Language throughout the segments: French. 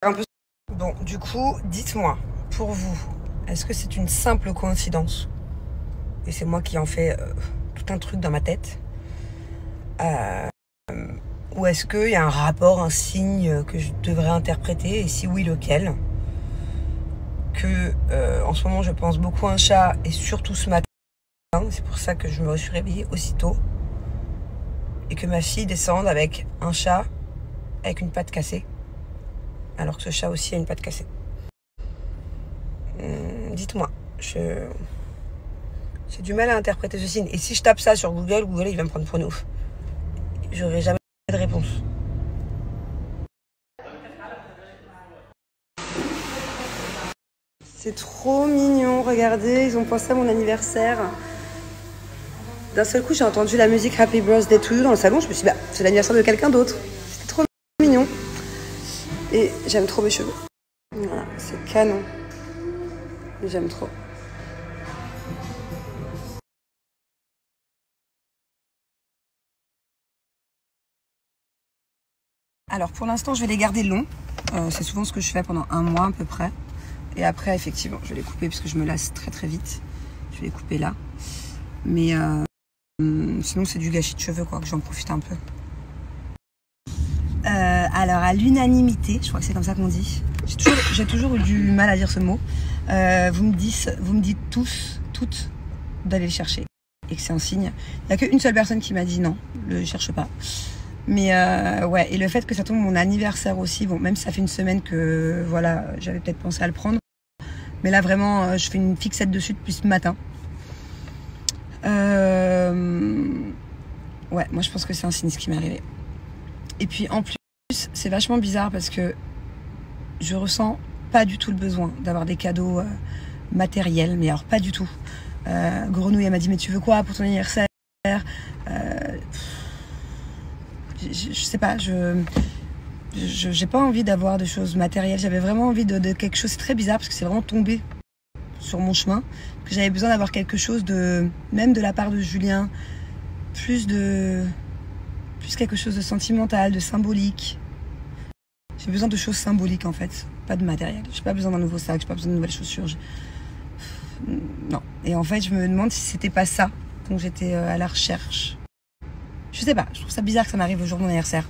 un peu. Bon, du coup, dites-moi, pour vous, est-ce que c'est une simple coïncidence? Et c'est moi qui en fais tout un truc dans ma tête. Ou est-ce qu'il y a un rapport, un signe que je devrais interpréter? Et si oui, lequel? Que en ce moment, je pense beaucoup à un chat, et surtout ce matin. C'est pour ça que je me suis réveillée aussitôt. Et que ma fille descende avec un chat avec une patte cassée. Alors que ce chat aussi a une patte cassée. Dites-moi, j'ai du mal à interpréter ce signe. Et si je tape ça sur Google, il va me prendre pour une ouf. J'aurai jamais de réponse. C'est trop mignon, regardez, ils ont pensé à mon anniversaire. D'un seul coup, j'ai entendu la musique Happy Birthday to You dans le salon. Je me suis dit, bah, c'est l'anniversaire de quelqu'un d'autre. C'était trop mignon. Et j'aime trop mes cheveux. Voilà, c'est canon. J'aime trop. Alors pour l'instant, je vais les garder longs. C'est souvent ce que je fais pendant un mois à peu près. Et après, effectivement, je vais les couper parce que je me lasse très très vite. Je vais les couper là. Mais sinon, c'est du gâchis de cheveux, quoi, que j'en profite un peu. Alors, à l'unanimité, je crois que c'est comme ça qu'on dit. J'ai toujours eu du mal à dire ce mot. Vous me dites tous, toutes, d'aller le chercher. Et que c'est un signe. Il n'y a qu'une seule personne qui m'a dit non, le cherche pas. Mais ouais, et le fait que ça tombe mon anniversaire aussi, bon, même si ça fait une semaine que voilà, j'avais peut-être pensé à le prendre. Mais là, vraiment, je fais une fixette dessus depuis ce matin. Ouais, moi je pense que c'est un signe ce qui m'est arrivé. Et puis en plus, c'est vachement bizarre parce que je ressens pas du tout le besoin d'avoir des cadeaux matériels, mais alors pas du tout. Grenouille, elle m'a dit, mais tu veux quoi pour ton anniversaire? Je sais pas, j'ai pas envie d'avoir de choses matérielles. J'avais vraiment envie de quelque chose. C'est très bizarre parce que c'est vraiment tombé sur mon chemin, que j'avais besoin d'avoir quelque chose même de la part de Julien, plus quelque chose de sentimental, de symbolique. J'ai besoin de choses symboliques en fait, pas de matériel. J'ai pas besoin d'un nouveau sac, j'ai pas besoin de nouvelles chaussures. Non. Et en fait, je me demande si c'était pas ça dont j'étais à la recherche. Je sais pas, je trouve ça bizarre que ça m'arrive le jour de mon anniversaire.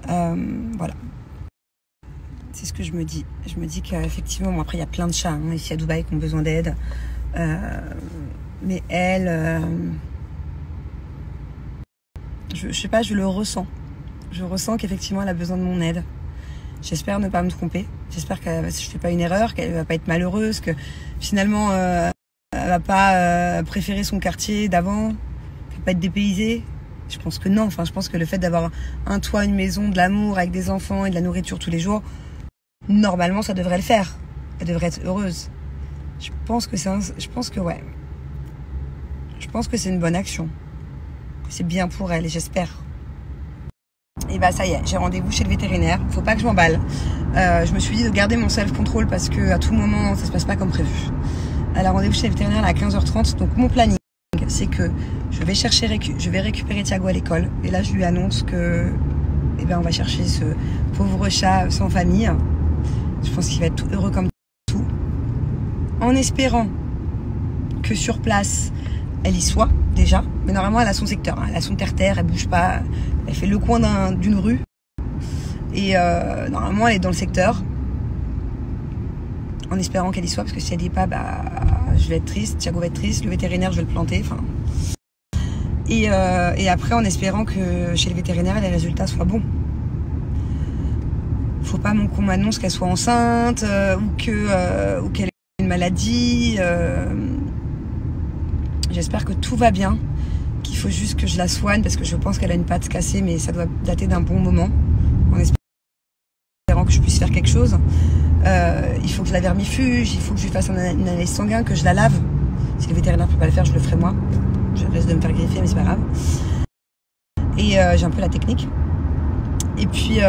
Voilà. C'est ce que je me dis. Je me dis qu'effectivement, bon, après, il y a plein de chats ici à Dubaï qui ont besoin d'aide. Mais elle, je sais pas, je le ressens. Je ressens qu'effectivement, elle a besoin de mon aide. J'espère ne pas me tromper. J'espère que je fais pas une erreur, qu'elle va pas être malheureuse, que finalement, elle va pas préférer son quartier d'avant, qu'elle va pas être dépaysée. Je pense que non. Enfin, je pense que le fait d'avoir un toit, une maison, de l'amour avec des enfants et de la nourriture tous les jours, normalement, ça devrait le faire. Elle devrait être heureuse. Je pense que ouais. Je pense que c'est une bonne action. C'est bien pour elle et j'espère. Et bah ça y est, j'ai rendez-vous chez le vétérinaire. Faut pas que je m'emballe. Je me suis dit de garder mon self-control parce que à tout moment, ça se passe pas comme prévu. Elle a rendez-vous chez le vétérinaire à 15h30. Donc mon planning, c'est que je vais récupérer Thiago à l'école. Et là, je lui annonce que, on va chercher ce pauvre chat sans famille. Je pense qu'il va être tout heureux comme tout. En espérant que sur place, elle y soit déjà. Mais normalement, elle a son secteur. Elle a son terre-terre, elle bouge pas. Elle fait le coin d'une rue. Et normalement, elle est dans le secteur. En espérant qu'elle y soit, parce que si elle n'y est pas, je vais être triste. Thiago va être triste. Le vétérinaire, je vais le planter. Enfin. Et après, en espérant que chez le vétérinaire, les résultats soient bons. Faut pas qu'on m'annonce qu'elle soit enceinte ou qu'elle ait une maladie. J'espère que tout va bien, qu'il faut juste que je la soigne parce que je pense qu'elle a une patte cassée, mais ça doit dater d'un bon moment. En espérant que je puisse faire quelque chose. Il faut que je la vermifuge, il faut que je lui fasse une analyse sanguine, que je la lave. Si le vétérinaire ne peut pas le faire, je le ferai moi. Je risque de me faire griffer, mais c'est pas grave. Et j'ai un peu la technique. Et puis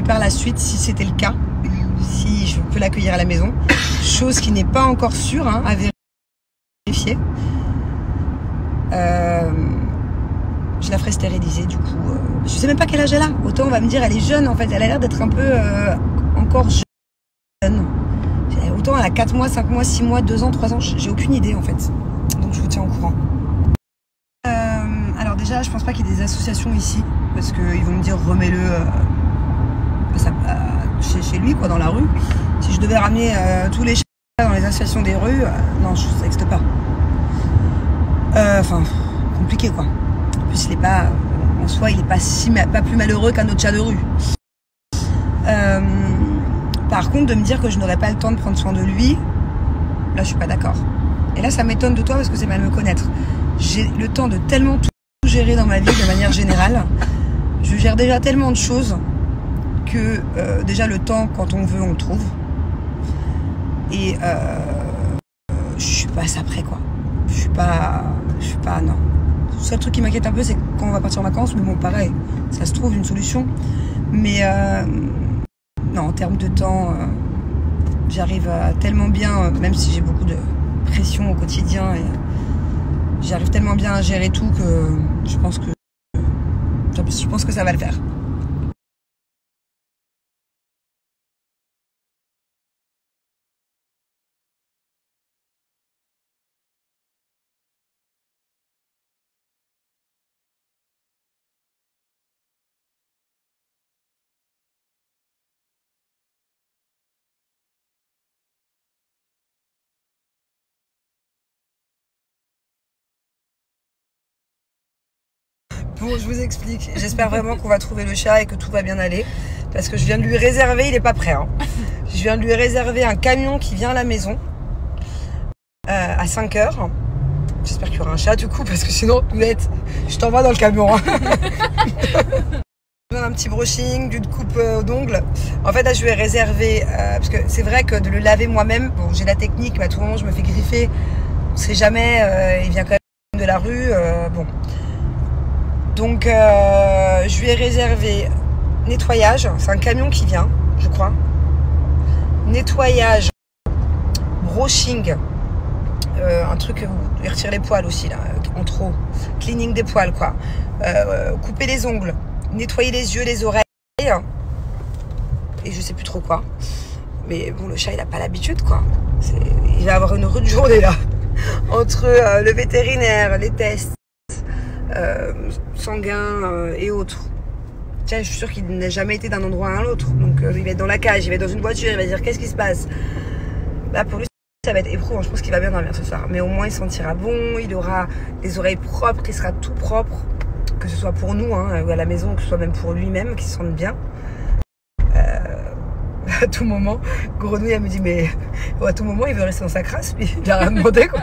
par la suite, si c'était le cas, si je peux l'accueillir à la maison, chose qui n'est pas encore sûre à vérifier, je la ferai stériliser du coup. Je sais même pas quel âge elle a. Autant on va me dire elle est jeune en fait, elle a l'air d'être un peu encore jeune. Autant elle a 4 mois, 5 mois, 6 mois, 2 ans, 3 ans, j'ai aucune idée en fait. Donc je vous tiens au courant. Alors déjà, je pense pas qu'il y ait des associations ici, parce qu'ils vont me dire remets-le chez lui, quoi, dans la rue. Si je devais ramener tous les chats dans les associations des rues, non, ça n'existe pas. Enfin, compliqué quoi. En plus, il est pas, en soi, il est pas plus malheureux qu'un autre chat de rue. Par contre, de me dire que je n'aurais pas le temps de prendre soin de lui, là, je suis pas d'accord. Et là, ça m'étonne de toi parce que c'est mal me connaître. J'ai le temps de tellement tout gérer dans ma vie de manière générale. Je gère déjà tellement de choses que déjà le temps, quand on veut, on le trouve. Et je suis pas ça près quoi. Je suis pas non. Le seul truc qui m'inquiète un peu, c'est quand on va partir en vacances, mais bon, pareil, ça se trouve une solution. Mais non, en termes de temps, j'arrive tellement bien, même si j'ai beaucoup de pression au quotidien, et j'arrive tellement bien à gérer tout que je pense que ça va le faire. Bon, je vous explique. J'espère vraiment qu'on va trouver le chat et que tout va bien aller. Parce que je viens de lui réserver, il n'est pas prêt. Hein. Je viens de lui réserver un camion qui vient à la maison à 5 h. J'espère qu'il y aura un chat du coup, parce que sinon, je t'envoie dans le camion. Hein. Un petit brushing, d'une coupe d'ongles. En fait, là, je lui ai réservé, parce que c'est vrai que de le laver moi-même, bon, j'ai la technique, mais à tout moment, je me fais griffer. On sait jamais, il vient quand même de la rue. Bon. Donc je lui ai réservé nettoyage, c'est un camion qui vient, je crois. Nettoyage, brushing, un truc où il retire les poils aussi là, en trop. Cleaning des poils quoi. Couper les ongles, nettoyer les yeux, les oreilles. Et je sais plus trop quoi. Mais bon, le chat il a pas l'habitude quoi. Il va avoir une rude journée là. Entre le vétérinaire, les tests. Sanguin et autres. Tiens, je suis sûre qu'il n'a jamais été d'un endroit à l'autre. Donc il va être dans la cage, il va être dans une voiture, il va dire qu'est-ce qui se passe. Là pour lui ça va être éprouvant. Je pense qu'il va bien dormir ce soir. Mais au moins il sentira bon, il aura les oreilles propres, il sera tout propre. Que ce soit pour nous hein, ou à la maison, que ce soit même pour lui-même, qu'il se sente bien. À tout moment, Grenouille elle me dit mais à tout moment il veut rester dans sa crasse, puis il a rien demandé quoi.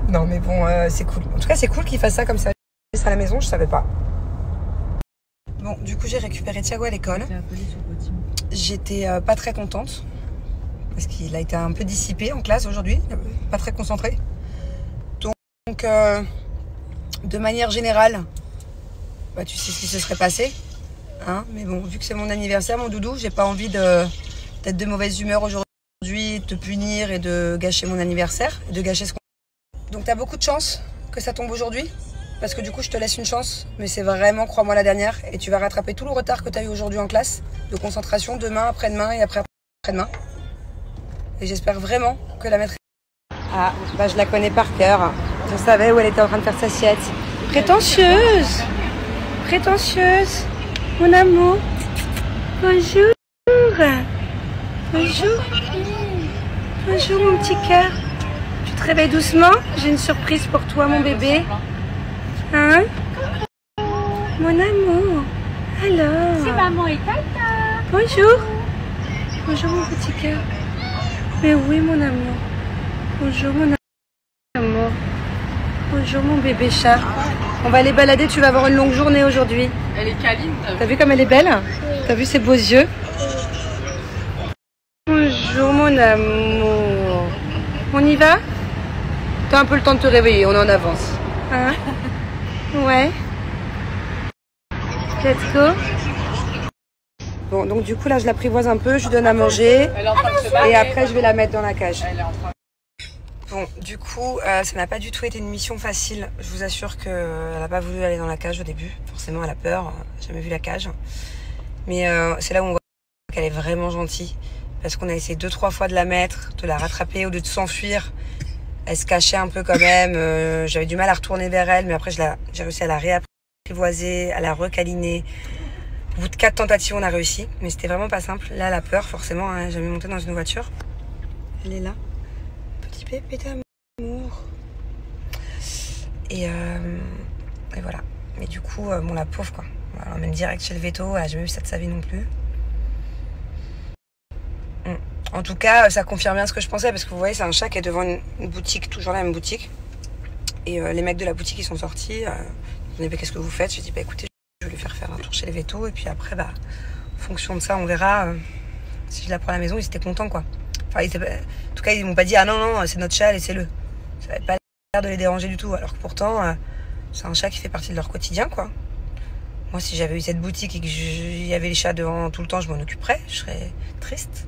Non mais bon c'est cool. En tout cas c'est cool qu'il fasse ça comme ça à la maison, je savais pas. Bon du coup j'ai récupéré Thiago à l'école. J'étais pas très contente parce qu'il a été un peu dissipé en classe aujourd'hui, pas très concentré. Donc de manière générale, bah, tu sais ce qui se serait passé. Hein, mais bon, vu que c'est mon anniversaire, mon doudou, j'ai pas envie d'être de mauvaise humeur aujourd'hui, de te punir et de gâcher mon anniversaire, et de gâcher ce qu'on... Donc t'as beaucoup de chance que ça tombe aujourd'hui, parce que du coup je te laisse une chance, mais c'est vraiment, crois-moi, la dernière, et tu vas rattraper tout le retard que t'as eu aujourd'hui en classe, de concentration, demain, après-demain et après-demain. Et j'espère vraiment que la maîtresse... Ah, bah je la connais par cœur. Je savais où elle était en train de faire sa sieste. Prétentieuse. Prétentieuse. Mon amour. Bonjour. Bonjour. Bonjour mon petit cœur. Tu te réveilles doucement? J'ai une surprise pour toi mon bébé. Hein? Mon amour. Alors. C'est maman et tata. Bonjour. Bonjour mon petit cœur. Mais oui mon amour. Bonjour mon amour. Bonjour mon bébé chat. On va aller balader, tu vas avoir une longue journée aujourd'hui. Elle est câline. T'as vu comme elle est belle? T'as vu ses beaux yeux? Bonjour mon amour. On y va? T'as un peu le temps de te réveiller, on est en avance. Hein? Ouais. Let's go. Bon, donc du coup là je l'apprivoise un peu, je lui donne à manger. Elle est en train de se battre. Et après je vais la mettre dans la cage. Elle est en train... Bon, du coup, ça n'a pas du tout été une mission facile. Je vous assure qu'elle n'a pas voulu aller dans la cage au début. Forcément, elle a peur. J'ai jamais vu la cage. Mais c'est là où on voit qu'elle est vraiment gentille. Parce qu'on a essayé 2-3 fois de la mettre, de la rattraper, au lieu de s'enfuir. Elle se cachait un peu quand même. J'avais du mal à retourner vers elle, mais après j'ai réussi à la réapprivoiser, à la recaliner. Au bout de 4 tentatives, on a réussi, mais c'était vraiment pas simple. Là, la peur, forcément, hein, jamais monté dans une voiture. Elle est là. Petit pépé d'amour. Et voilà. Mais du coup, bon, la pauvre, quoi. On l'emmène direct chez le veto. Elle a jamais vu ça de sa vie non plus. En tout cas, ça confirme bien ce que je pensais, parce que vous voyez, c'est un chat qui est devant une boutique, toujours la même boutique. Et les mecs de la boutique, ils sont sortis. Ils m'ont dit, qu'est-ce que vous faites? J'ai dit, écoutez, je vais lui faire un tour chez les vétos. Et puis après, en fonction de ça, on verra si je la prends à la maison. Ils étaient contents, quoi. Enfin, en tout cas, ils m'ont pas dit, ah non, c'est notre chat, laissez-le. Ça n'avait pas l'air de les déranger du tout. Alors que pourtant, c'est un chat qui fait partie de leur quotidien, quoi. Moi, si j'avais eu cette boutique et qu'il y avait les chats devant tout le temps, je m'en occuperais. Je serais triste.